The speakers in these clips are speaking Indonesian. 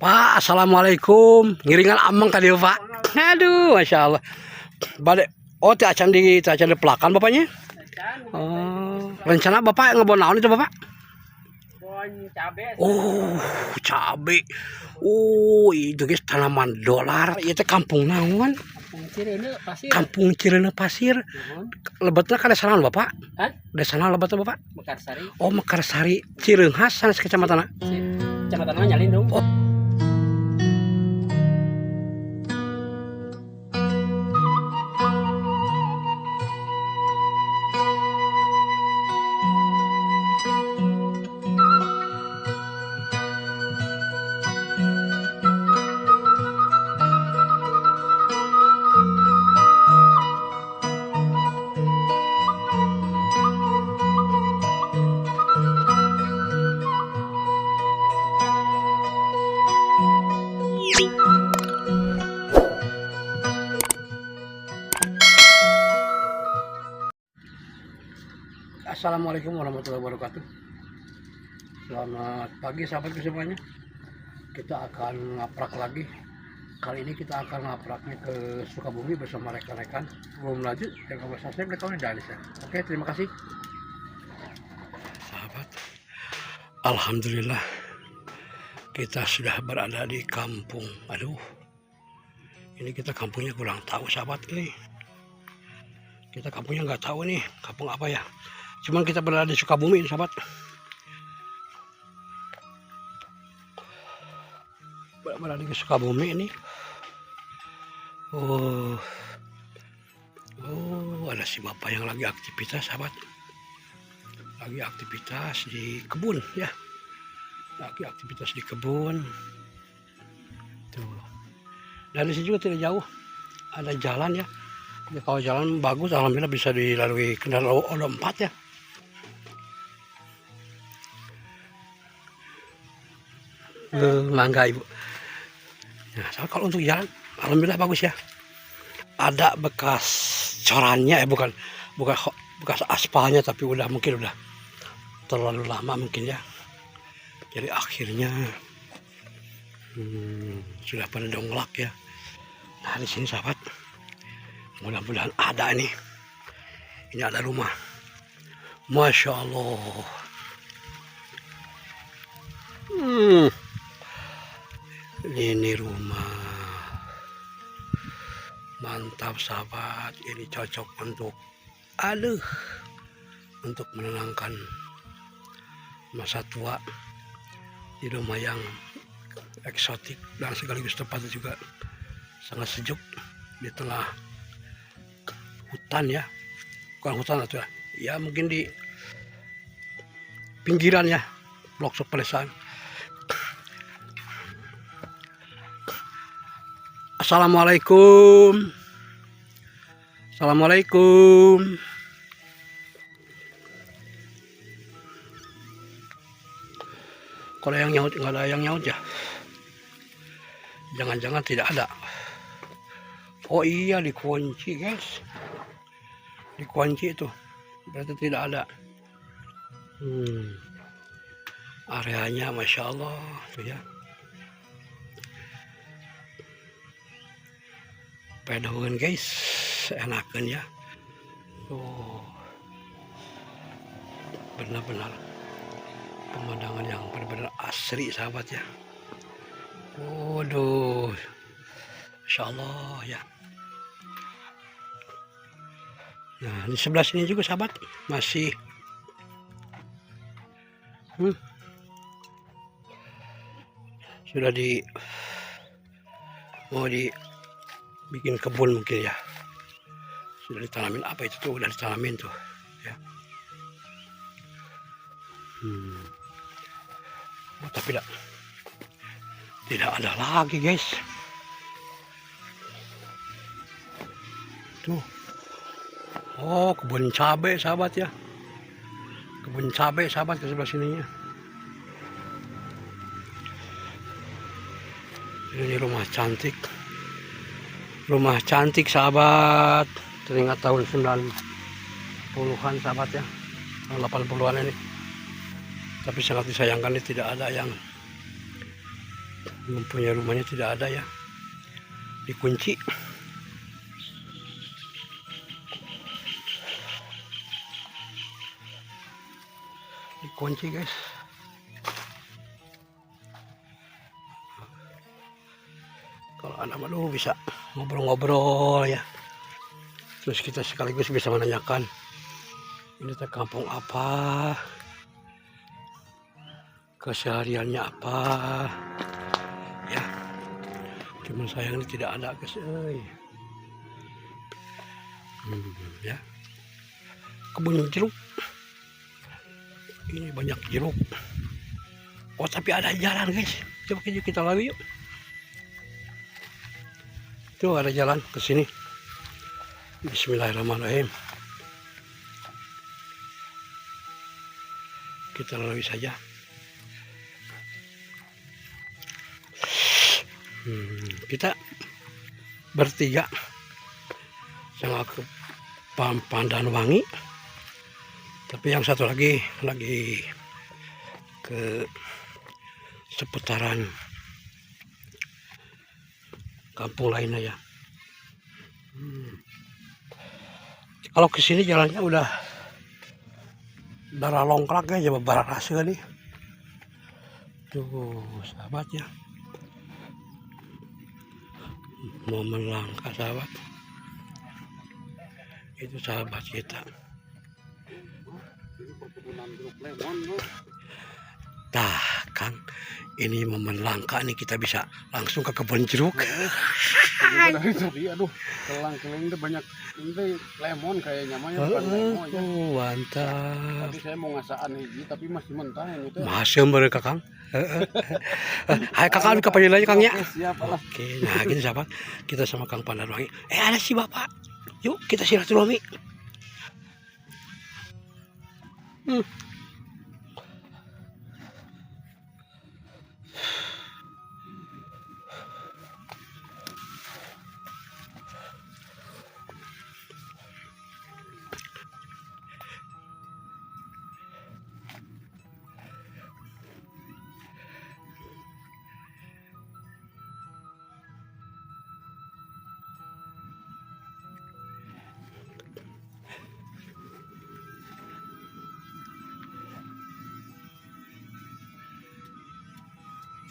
Pak, assalamualaikum. Ngiringan amang tadi Pak. Aduh, masya Allah. Balik. Oh, acan di pelakan bapaknya. Oh, rencana bapak ngebon naon itu bapak? Bon cabe. Oh, cabe. Oh, itu guys tanaman dolar. Itu kampung naon? Kampung Cirene Pasir. Kampung Cirene Pasir. Lebetna kada sana bapak? Hah? Ada sana lebetna bapak? Mekarsari. Oh, Mekarsari. Cireunghas sanes kecamatan. Kecamatan mana Nyalindung. Oh. Assalamualaikum warahmatullahi wabarakatuh. Selamat pagi sahabatku semuanya. Kita akan ngaprak lagi. Kali ini kita akan ngapraknya ke Sukabumi bersama rekan-rekan. Belum lanjut, jangan lupa subscribe dan komen dan share. Oke, terima kasih. Sahabat, alhamdulillah kita sudah berada di kampung. Aduh, ini kita kampungnya kurang tahu sahabat ini. Kita kampungnya nggak tahu nih kampung apa ya. Cuman kita berada di Sukabumi, sahabat. Berada di Sukabumi ini. Oh, ada si bapak yang lagi aktivitas, sahabat. Lagi aktivitas di kebun, ya. Lagi aktivitas di kebun. Tuh. Dan di sini juga tidak jauh. Ada jalan ya. Ya, kalau jalan bagus, alhamdulillah bisa dilalui kendaraan roda 4 ya. Mangga ibu. Nah, kalau untuk jalan, alhamdulillah bagus ya. Ada bekas corannya, bukan bekas aspalnya, tapi mungkin udah terlalu lama mungkin ya. Jadi akhirnya sudah pada donglak ya. Nah di sini sahabat, mudah-mudahan ada ini. Ini ada rumah. Masya Allah. Ini rumah. Mantap sahabat. Ini cocok untuk untuk menenangkan masa tua di rumah yang eksotik dan sekaligus tempatnya juga sangat sejuk di tengah hutan ya. Bukan hutan atau ya mungkin di pinggiran ya, pelosok pedesaan. Assalamualaikum. Assalamualaikum. Kalau yang nyaut, nggak ada yang nyaut ya. Jangan-jangan tidak ada. Oh iya, dikunci guys. Dikunci itu. Berarti tidak ada. Areanya Masya Allah ya. Pedaungan guys, enakan ya. Oh, benar-benar pemandangan yang benar-benar asri sahabat ya. Waduh, Masya Allah ya. Nah di sebelah sini juga sahabat masih sudah mau dibikin kebun mungkin ya. Sudah ditanamin apa itu tuh, udah ditanamin tuh ya. Oh, tapi tidak ada lagi guys. Tuh. Oh, kebun cabai sahabat ya. Kebun cabai sahabat ke sebelah sininya. Ini rumah cantik. Rumah cantik sahabat. Teringat tahun 90-an sahabat ya. Tahun 80-an ini. Tapi sangat disayangkan ini tidak ada yang mempunyai rumahnya tidak ada ya, dikunci. Dikunci guys. Kalau anak aduh bisa ngobrol-ngobrol ya, terus kita sekaligus bisa menanyakan ini teh kampung apa, kesehariannya apa ya. Cuman sayangnya tidak ada guys. Ya, kebun jeruk ini banyak jeruk. Oh tapi ada jalan guys, coba kita lalui yuk. Tuh ada jalan ke sini. Bismillahirrahmanirrahim. Kita lalui saja. Kita bertiga sama ke Pandanwangi, tapi yang satu lagi ke seputaran kampung lainnya ya. Kalau ke sini jalannya udah darah longkrak ya, beberapa rasa nih. Tuh sahabatnya, momen langka sahabat. Itu sahabat kita. Tah Kang, ini momen langka nih, kita bisa langsung ke kebun jeruk. Dari tadi aduh kelang-keling itu banyak ini lemon kayaknya mah ya, bukan lemon ya. Mantap. Tadi saya mau ngasaan hiji tapi masih mentah ini teh. Masih mereka Kang. Hai Kakak, kapan lagi Kang ya? Oke, siap lah. Oke, nah gini sahabat, kita sama Kang Pandanwangi. Ada si Bapak. Yuk kita silaturahmi.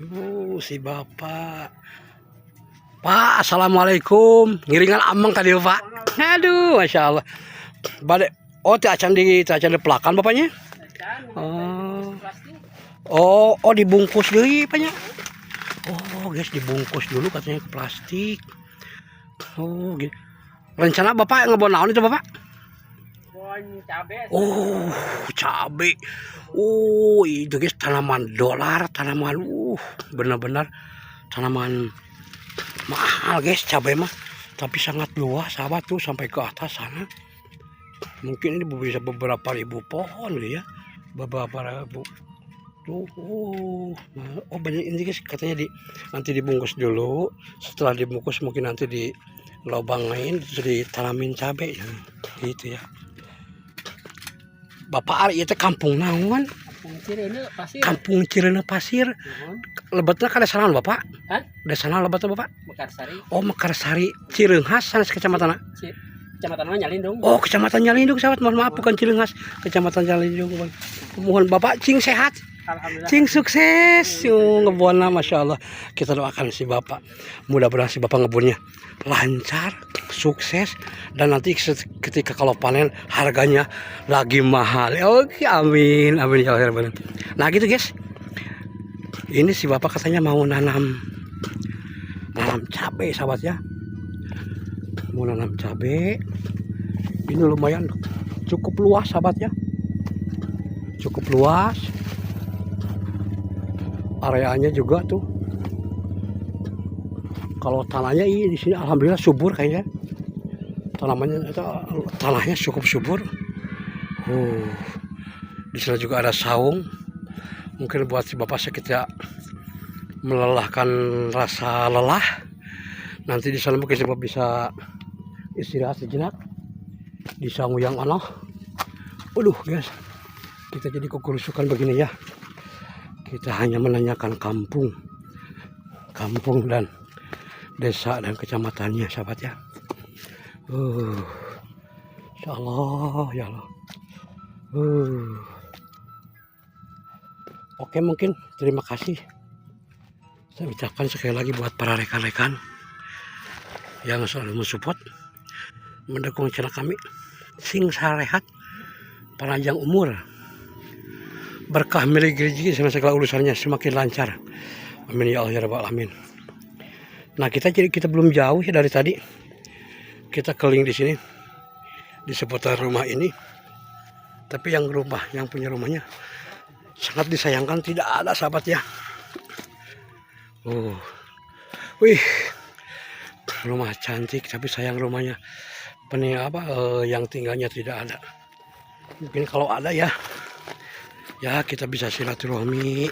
Tuh si Bapak. Pak, assalamualaikum. Ngiringan amang tadi Pak. Aduh, masya Allah. Bade, oh acan di pelakan bapaknya. Oh, dibungkus dulu Paknya. Oh guys, dibungkus dulu katanya ke plastik. Oh gitu. Rencana Bapak ngebon naon itu Bapak? Bon cabe. Oh, cabe. Oh, itu guys tanaman dolar, tanaman benar-benar tanaman mahal guys cabai mah. Tapi sangat luas sahabat tuh sampai ke atas sana. Mungkin ini bisa beberapa ribu pohon ya. Beberapa ribu. Tuh, oh banyak ini guys, katanya nanti dibungkus dulu. Setelah dibungkus mungkin nanti di lubangin terus ditanamin cabai gitu ya. Bapak Ari itu kampung naon? Kampung Cirene Pasir. Lebetna kada sanan Bapak? Hah? Da sana lebetna Bapak? Mekarsari. Oh, Mekarsari, Cireunghas sanes kecamatanna. Kecamatan Nyalindung. Oh, Kecamatan Nyalindung sahabat. Mohon maaf bukan Cireunghas, Kecamatan Nyalindung. Mohon Bapak cing sehat. Alhamdulillah. Cing sukses. Ngebunna Masya Allah. Kita doakan si Bapak. Mudah-mudahan si Bapak ngebunnya lancar, sukses, dan nanti ketika kalau panen harganya lagi mahal. Oke, amin, amin ya Allah. Nah gitu guys. Ini si Bapak katanya mau nanam cabai sahabat ya. Mau nanam cabai. Ini lumayan cukup luas sahabat ya. Cukup luas. Areanya juga tuh. Kalau tanahnya di sini alhamdulillah subur kayaknya. Tanahnya cukup subur. Di sana juga ada saung. Mungkin buat si Bapak sekitar melelahkan rasa lelah. Nanti di sana mungkin si Bapak bisa istirahat sejenak di saung yang ana. Waduh guys, kita jadi kekurusukan begini ya. Kita hanya menanyakan kampung. kampung dan desa dan kecamatannya, sahabat ya. Ya Allah, ya Allah. Oke, mungkin terima kasih saya ucapkan sekali lagi buat para rekan-rekan yang selalu mensupport, mendukung channel kami. Sing sarehat, panjang umur, berkah milik rezeki sama segala urusannya semakin lancar. Amin ya Allah ya rabbal alamin. Nah, kita belum jauh ya dari tadi. Kita keliling di sini di seputar rumah ini. Tapi yang punya rumahnya sangat disayangkan tidak ada, sahabat ya. Wih, rumah cantik tapi sayang rumahnya yang tinggalnya tidak ada. Mungkin kalau ada ya kita bisa silaturahmi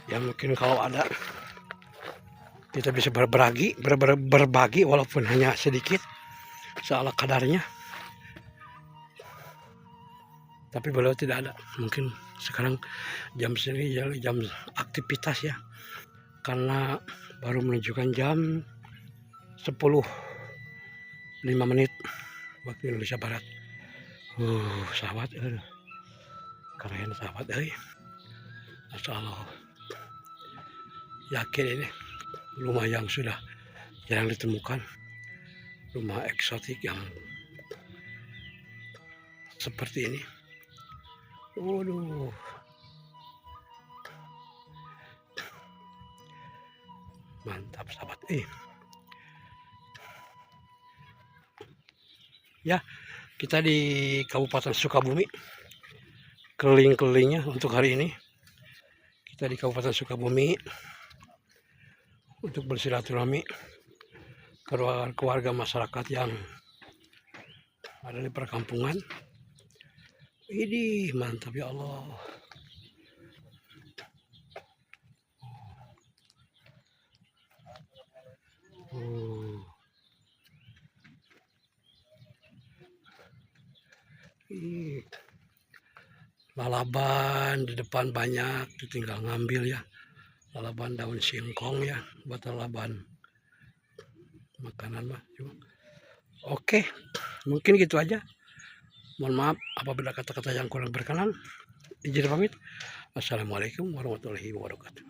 ya, mungkin kalau ada kita bisa berbagi walaupun hanya sedikit seala kadarnya. Tapi beliau tidak ada, mungkin sekarang jam sini jam aktivitas ya, karena baru menunjukkan jam 10:05 waktu Indonesia Barat. Sahabat, keren sahabat, Masya Allah. Yakin ini rumah yang sudah jarang ditemukan, rumah eksotik yang seperti ini. Waduh, mantap sahabat. Ya, kita di Kabupaten Sukabumi, keliling-kelilingnya untuk hari ini. Kita di Kabupaten Sukabumi untuk bersilaturahmi keluarga masyarakat yang ada di perkampungan. Ini mantap ya Allah. Lalaban di depan banyak, tinggal ngambil ya. Lalaban daun singkong ya, buat lalaban makanan mah. Oke, mungkin gitu aja. Mohon maaf apabila kata-kata yang kurang berkenan. Izin pamit. Assalamualaikum warahmatullahi wabarakatuh.